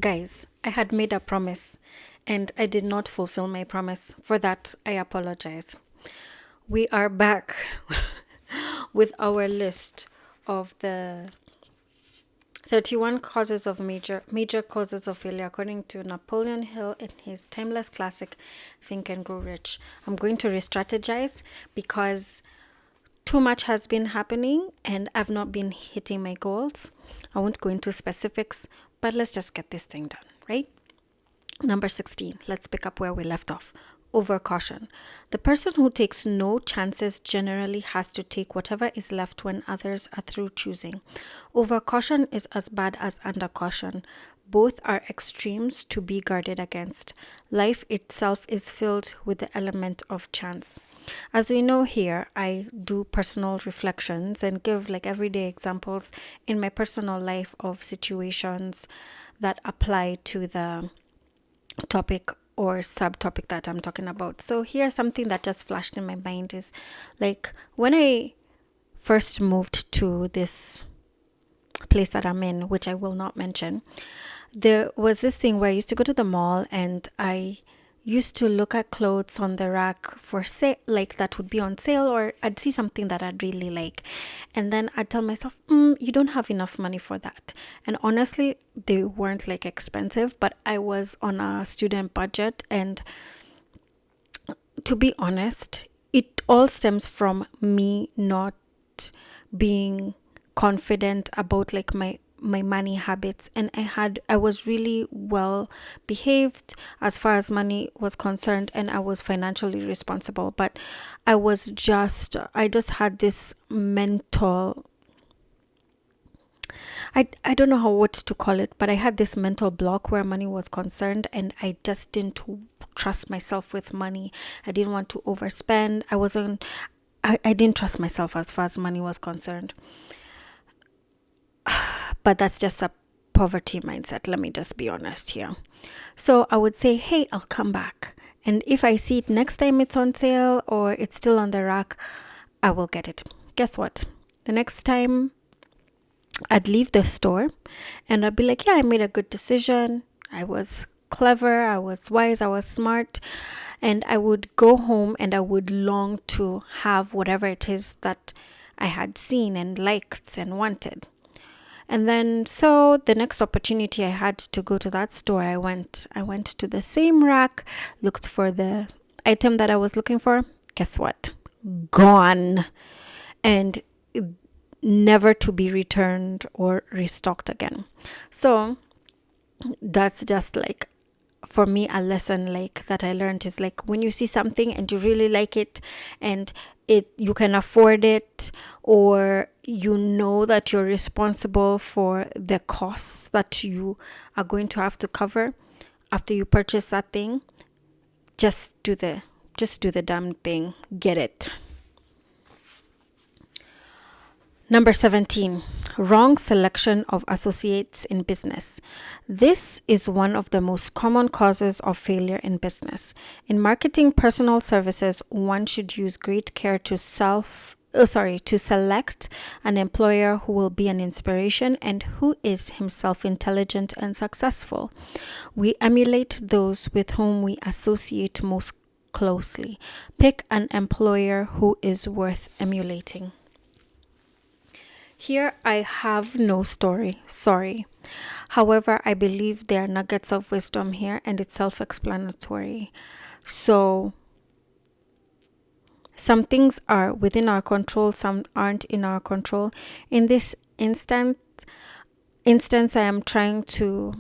Guys, I had made a promise and I did not fulfill my promise. For that, I apologize. We are back with our list of the 31 causes of major causes of failure according to Napoleon Hill in his timeless classic Think and Grow Rich. I'm going to re-strategize because too much has been happening and I've not been hitting my goals. I won't go into specifics, but let's just get this thing done, right? Number 16, let's pick up where we left off. Overcaution. The person who takes no chances generally has to take whatever is left when others are through choosing. Overcaution is as bad as undercaution. Both are extremes to be guarded against. Life itself is filled with the element of chance. As we know here, I do personal reflections and give like everyday examples in my personal life of situations that apply to the topic or subtopic that I'm talking about. So here's something that just flashed in my mind is like when I first moved to this place that I'm in, which I will not mention, there was this thing where I used to go to the mall and I used to look at clothes on the rack for sale, like that would be on sale, or I'd see something that I'd really like. And then I'd tell myself, you don't have enough money for that. And honestly, they weren't like expensive, but I was on a student budget. And to be honest, it all stems from me not being confident about like my money habits, and I was really well behaved as far as money was concerned, and I was financially responsible, but I just had this mental, I don't know what to call it, but I had this mental block where money was concerned, and I just didn't trust myself with money. I didn't want to overspend. I didn't trust myself as far as money was concerned. But that's just a poverty mindset. Let me just be honest here. So I would say, hey, I'll come back. And if I see it next time it's on sale or it's still on the rack, I will get it. Guess what? The next time I'd leave the store and I'd be like, yeah, I made a good decision. I was clever. I was wise. I was smart. And I would go home and I would long to have whatever it is that I had seen and liked and wanted. And then, so the next opportunity I had to go to that store, I went to the same rack, looked for the item that I was looking for. Guess what? Gone. And never to be returned or restocked again. So that's just like, for me, a lesson like that I learned is like when you see something and you really like it and you can afford it, or you know that you're responsible for the costs that you are going to have to cover after you purchase that thing, just do the damn thing. Get it. Number 17, wrong selection of associates in business. This is one of the most common causes of failure in business. In marketing personal services, one should use great care to select an employer who will be an inspiration and who is himself intelligent and successful. We emulate those with whom we associate most closely. Pick an employer who is worth emulating. Here I have no story, sorry. However, I believe there are nuggets of wisdom here and it's self-explanatory. So, some things are within our control, some aren't in our control. In this instance, I am trying to,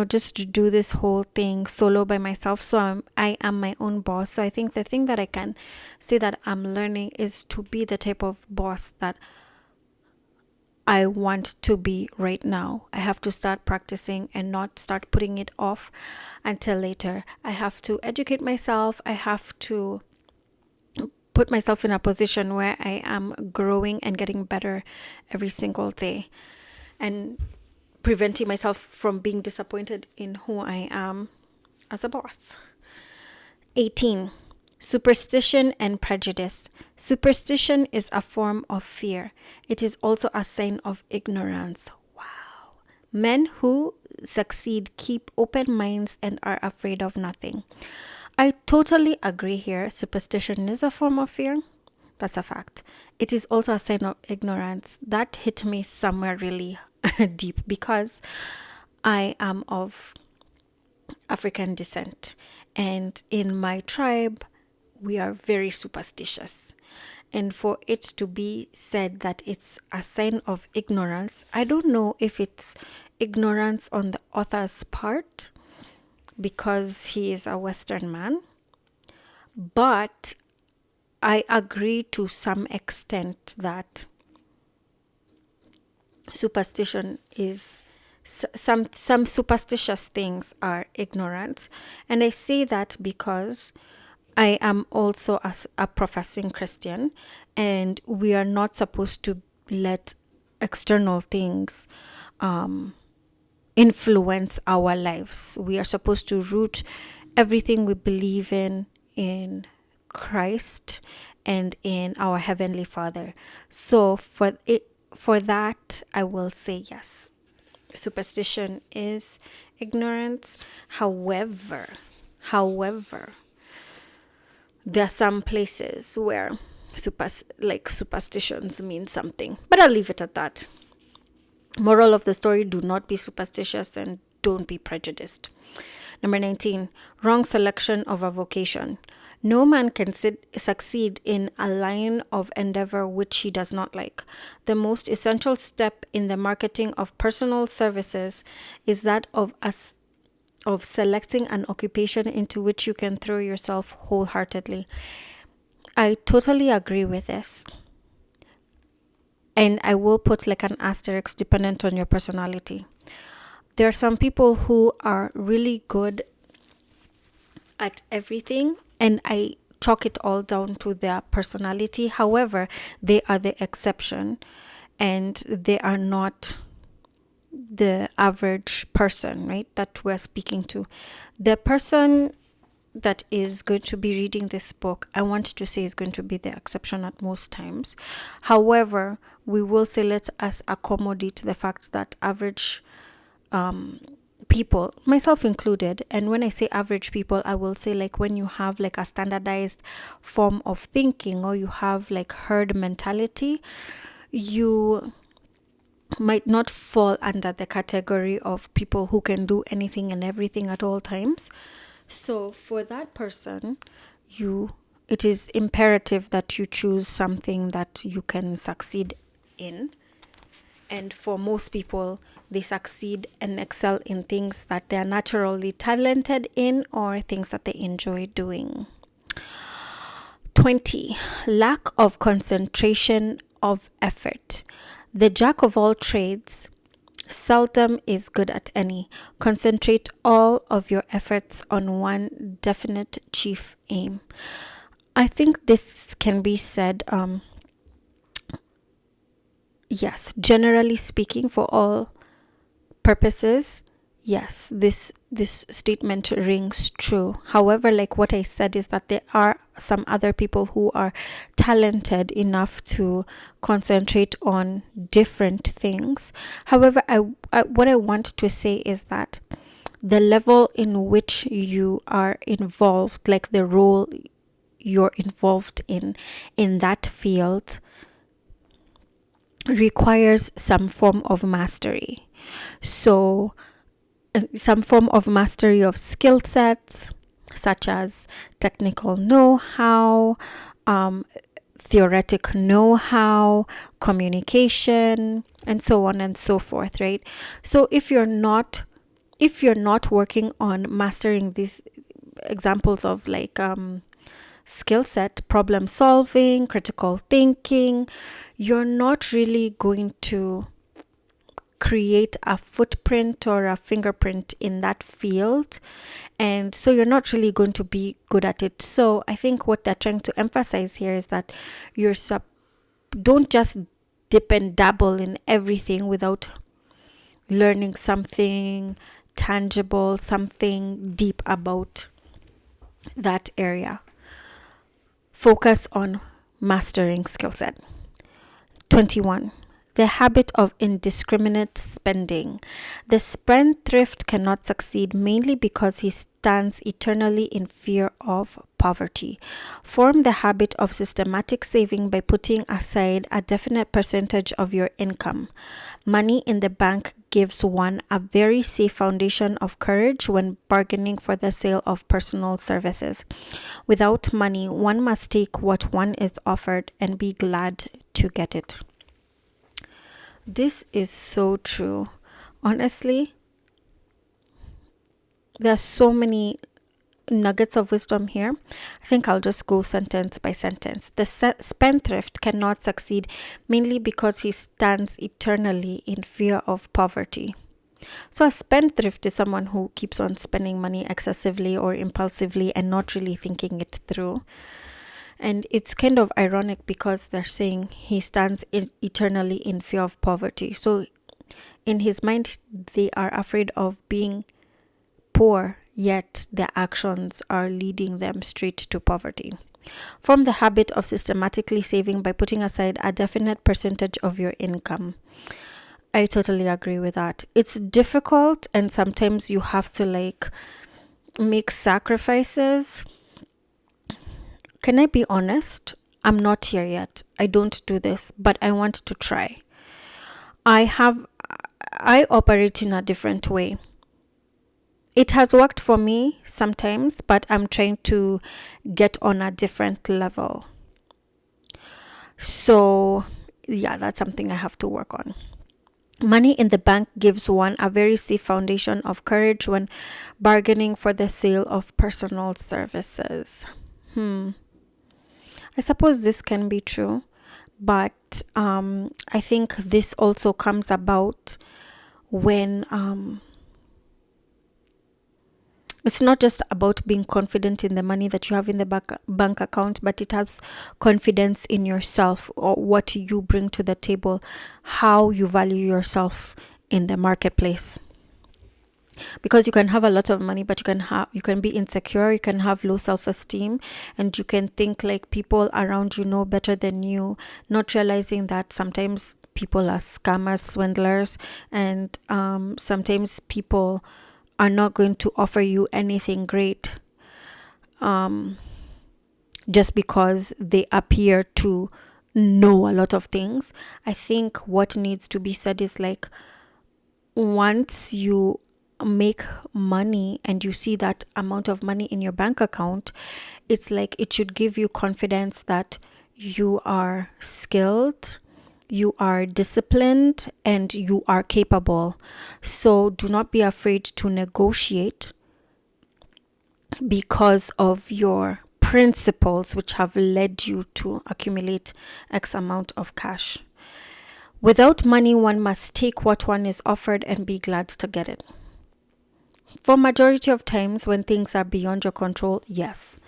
just do this whole thing solo by myself. So I am my own boss. So I think the thing that I can say that I'm learning is to be the type of boss that I want to be right now. I have to start practicing and not start putting it off until later. I have to educate myself. I have to put myself in a position where I am growing and getting better every single day and preventing myself from being disappointed in who I am as a boss. 18. Superstition and prejudice. Superstition is a form of fear. It is also a sign of ignorance. Wow. Men who succeed keep open minds and are afraid of nothing. I totally agree here. Superstition is a form of fear. That's a fact. It is also a sign of ignorance. That hit me somewhere really deep because I am of African descent. And in my tribe, we are very superstitious. And for it to be said that it's a sign of ignorance, I don't know if it's ignorance on the author's part because he is a Western man, but I agree to some extent that superstition is some superstitious things are ignorance. And I say that because I am also a professing Christian, and we are not supposed to let external things influence our lives. We are supposed to root everything we believe in Christ and in our Heavenly Father. So for that, I will say yes. Superstition is ignorance. However, there are some places where superstitions mean something, but I'll leave it at that. Moral of the story: do not be superstitious and don't be prejudiced. Number 19, wrong selection of a vocation. No man can succeed in a line of endeavor which he does not like. The most essential step in the marketing of personal services is that of selecting an occupation into which you can throw yourself wholeheartedly. I totally agree with this. And I will put like an asterisk dependent on your personality. There are some people who are really good at everything, and I chalk it all down to their personality. However, they are the exception and they are not the average person, right, that we're speaking to. The person that is going to be reading this book, I want to say, is going to be the exception at most times. However, we will say let us accommodate the fact that average people, myself included, and when I say average people, I will say like when you have like a standardized form of thinking or you have like herd mentality, you might not fall under the category of people who can do anything and everything at all times. So for that person, it is imperative that you choose something that you can succeed in. And for most people, they succeed and excel in things that they are naturally talented in or things that they enjoy doing. 20, lack of concentration of effort. The jack of all trades seldom is good at any. Concentrate all of your efforts on one definite chief aim. I think this can be said, yes, generally speaking, for all purposes, yes, this statement rings true. However, like what I said is that there are some other people who are talented enough to concentrate on different things. However, what I want to say is that the level in which you are involved, like the role you're involved in that field, requires some form of mastery. So some form of mastery of skill sets such as technical know-how, theoretic know-how, communication, and so on and so forth, right? So if you're not working on mastering these examples of like skill set, problem solving, critical thinking, you're not really going to create a footprint or a fingerprint in that field, and so you're not really going to be good at it. So I think what they're trying to emphasize here is that don't just dip and dabble in everything without learning something tangible, something deep about that area. Focus on mastering skill set. 21. The habit of indiscriminate spending. The spendthrift cannot succeed mainly because he stands eternally in fear of poverty. Form the habit of systematic saving by putting aside a definite percentage of your income. Money in the bank gives one a very safe foundation of courage when bargaining for the sale of personal services. Without money, one must take what one is offered and be glad to get it. This is so true. Honestly, there's so many nuggets of wisdom here. I think I'll just go sentence by sentence. The spendthrift cannot succeed mainly because he stands eternally in fear of poverty. So a spendthrift is someone who keeps on spending money excessively or impulsively and not really thinking it through. And it's kind of ironic because they're saying he stands eternally in fear of poverty. So in his mind, they are afraid of being poor, yet their actions are leading them straight to poverty. Form the habit of systematically saving by putting aside a definite percentage of your income. I totally agree with that. It's difficult, and sometimes you have to make sacrifices. Can I be honest? I'm not here yet. I don't do this, but I want to try. I operate in a different way. It has worked for me sometimes, but I'm trying to get on a different level. So, yeah, that's something I have to work on. Money in the bank gives one a very safe foundation of courage when bargaining for the sale of personal services. I suppose this can be true, but I think this also comes about when it's not just about being confident in the money that you have in the bank account, but it has confidence in yourself or what you bring to the table, how you value yourself in the marketplace. Because you can have a lot of money, but you can be insecure, you can have low self-esteem, and you can think like people around you know better than you, not realizing that sometimes people are scammers, swindlers, and sometimes people are not going to offer you anything great just because they appear to know a lot of things. I think what needs to be said is once you make money and you see that amount of money in your bank account, it's it should give you confidence that you are skilled, you are disciplined, and you are capable. So do not be afraid to negotiate because of your principles, which have led you to accumulate X amount of cash. Without money, one must take what one is offered and be glad to get it. For majority of times when things are beyond your control, yes.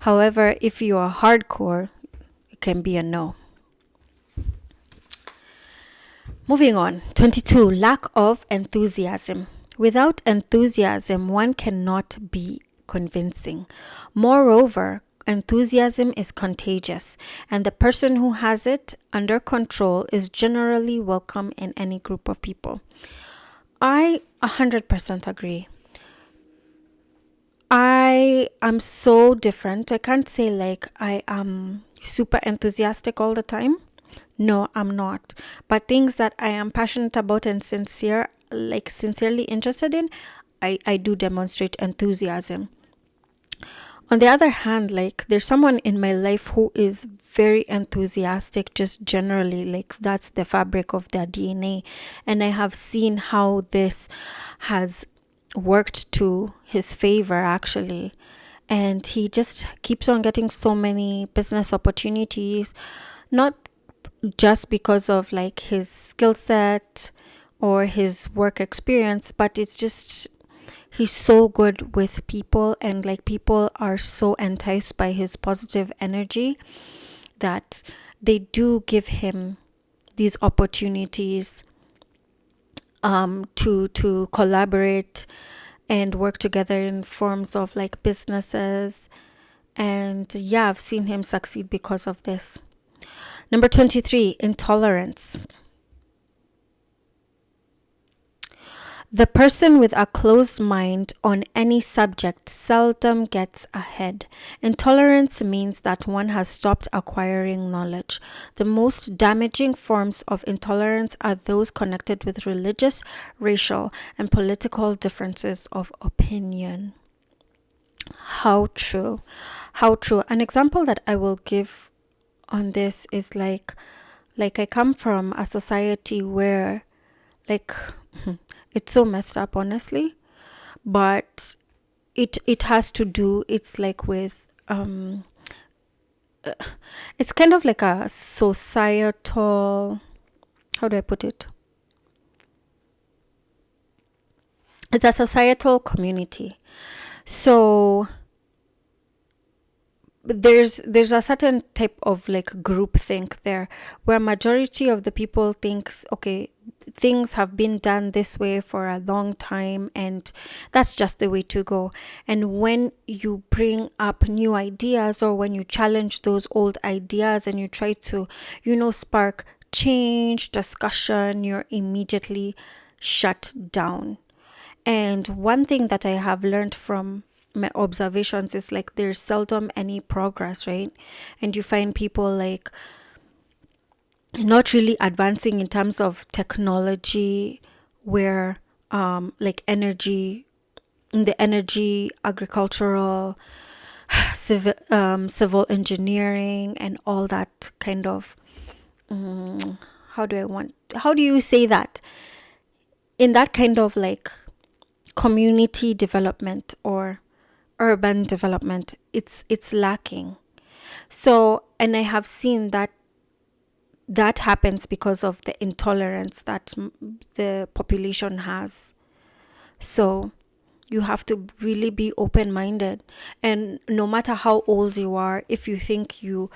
However, if you are hardcore, it can be a no. Moving on. 22. Lack of enthusiasm. Without enthusiasm, one cannot be convincing. Moreover, enthusiasm is contagious, and the person who has it under control is generally welcome in any group of people. I 100% agree. I am so different. I can't say I am super enthusiastic all the time. No, I'm not. But things that I am passionate about and sincerely interested in, I do demonstrate enthusiasm. On the other hand, there's someone in my life who is very enthusiastic, just generally, that's the fabric of their DNA. And I have seen how this has worked to his favor, actually. And he just keeps on getting so many business opportunities, not just because of his skill set or his work experience, but it's just he's so good with people, and people are so enticed by his positive energy that they do give him these opportunities to collaborate and work together in forms of businesses. And yeah, I've seen him succeed because of this. Number 23, intolerance. The person with a closed mind on any subject seldom gets ahead. Intolerance means that one has stopped acquiring knowledge. The most damaging forms of intolerance are those connected with religious, racial, and political differences of opinion. How true. How true. An example that I will give on this is like I come from a society where like it's so messed up, honestly, but it has to do, it's like with it's kind of like a societal, how do I put it, it's a societal community. So there's a certain type of like group think there, where majority of the people thinks, okay, things have been done this way for a long time and that's just the way to go. And when you bring up new ideas, or when you challenge those old ideas and you try to, spark change, discussion, you're immediately shut down. And one thing that I have learned from my observations is like there's seldom any progress, right? And you find people like not really advancing in terms of technology, where like energy, in the energy, agricultural, civil engineering, and all that kind of how do you say that, in that kind of like community development or urban development, it's lacking. So, and I have seen that happens because of the intolerance that the population has. So you have to really be open-minded, and no matter how old you are, if you think you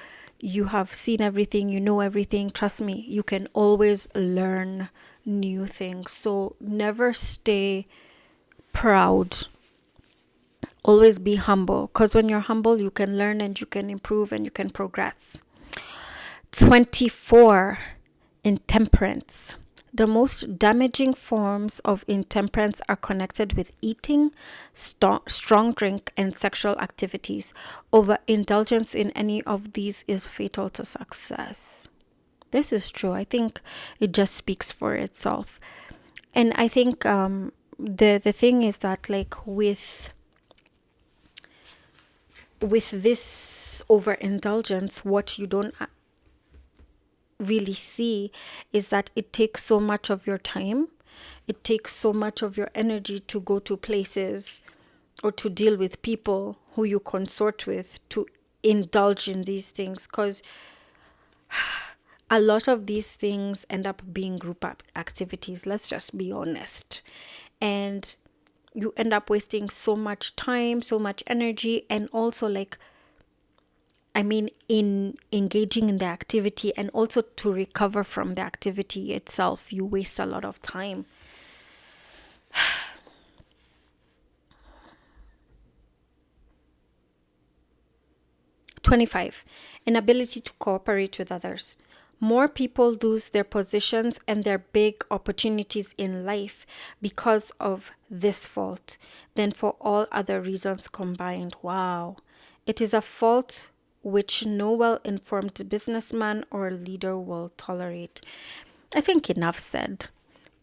have seen everything, you know everything, trust me, you can always learn new things. So never stay proud, always be humble, because when you're humble you can learn and you can improve and you can progress. 24. Intemperance. The most damaging forms of intemperance are connected with eating, strong drink, and sexual activities. Overindulgence in any of these is fatal to success. This is true. I think it just speaks for itself. And I think the thing is that like with this overindulgence, what you don't really see is that it takes so much of your time, it takes so much of your energy to go to places or to deal with people who you consort with to indulge in these things, because a lot of these things end up being group activities, let's just be honest. And you end up wasting so much time, so much energy, and also like, I mean, in engaging in the activity and also to recover from the activity itself, you waste a lot of time. 25. Inability to cooperate with others. More people lose their positions and their big opportunities in life because of this fault than for all other reasons combined. Wow. It is a fault which no well-informed businessman or leader will tolerate. I think enough said.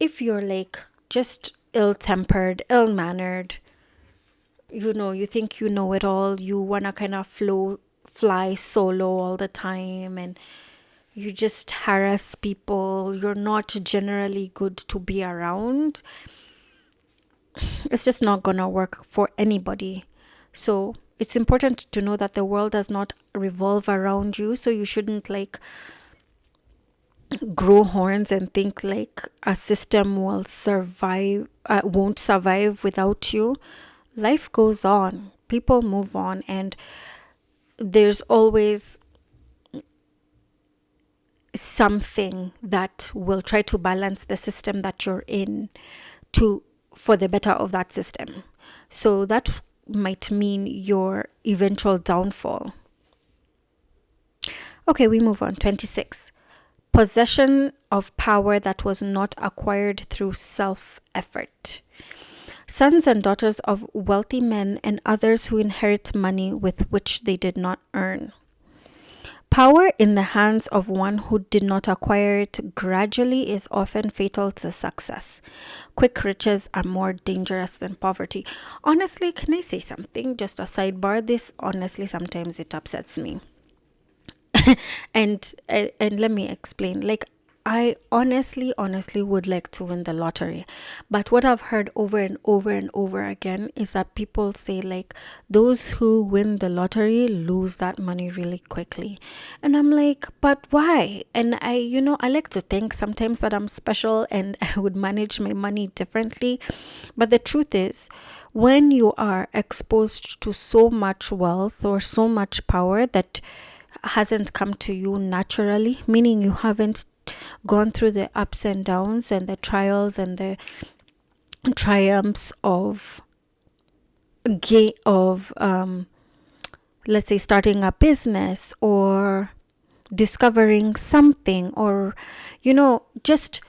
If you're like just ill-tempered, ill-mannered, you think you know it all, you want to kind of fly solo all the time, and you just harass people, you're not generally good to be around, it's just not gonna work for anybody. So it's important to know that the world does not revolve around you, so you shouldn't like grow horns and think like a system will survive, won't survive without you. Life goes on, people move on, and there's always something that will try to balance the system that you're in for the better of that system. So that might mean your eventual downfall. Okay, we move on. 26. possession of power that was not acquired through self effort. Sons and daughters of wealthy men and others who inherit money with which they did not earn. Power in the hands of one who did not acquire it gradually is often fatal to success. Quick riches are more dangerous than poverty. Honestly, can I say something? Just a sidebar. This honestly sometimes it upsets me. And let me explain. Like, I honestly would like to win the lottery, but what I've heard over and over and over again is that people say, like, those who win the lottery lose that money really quickly. And I'm like, but why? And I like to think sometimes that I'm special and I would manage my money differently, but the truth is, when you are exposed to so much wealth or so much power that hasn't come to you naturally, meaning you haven't gone through the ups and downs and the trials and the triumphs of let's say starting a business or discovering something, or just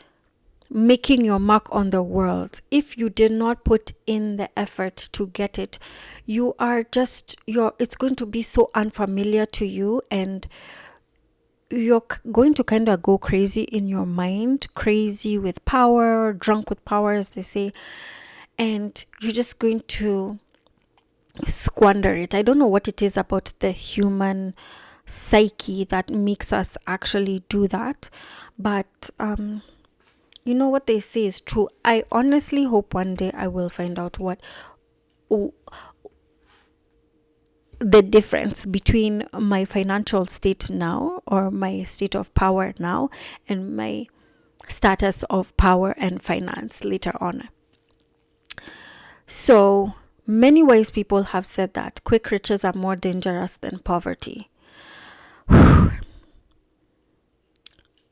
making your mark on the world. If you did not put in the effort to get it, it's going to be so unfamiliar to you, and you're going to kind of go crazy in your mind, crazy with power, drunk with power, as they say, and you're just going to squander it. I don't know what it is about the human psyche that makes us actually do that, but what they say is true. I honestly hope one day I will find out what the difference between my financial state now, or my state of power now, and my status of power and finance later on. So many wise people have said that quick riches are more dangerous than poverty.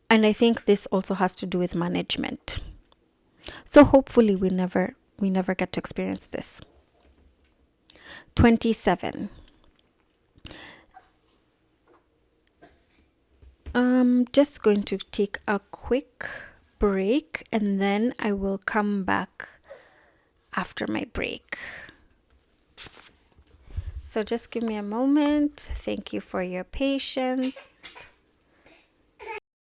And I think this also has to do with management. So hopefully we never get to experience this. 27. I'm just going to take a quick break and then I will come back after my break. So just give me a moment. Thank you for your patience.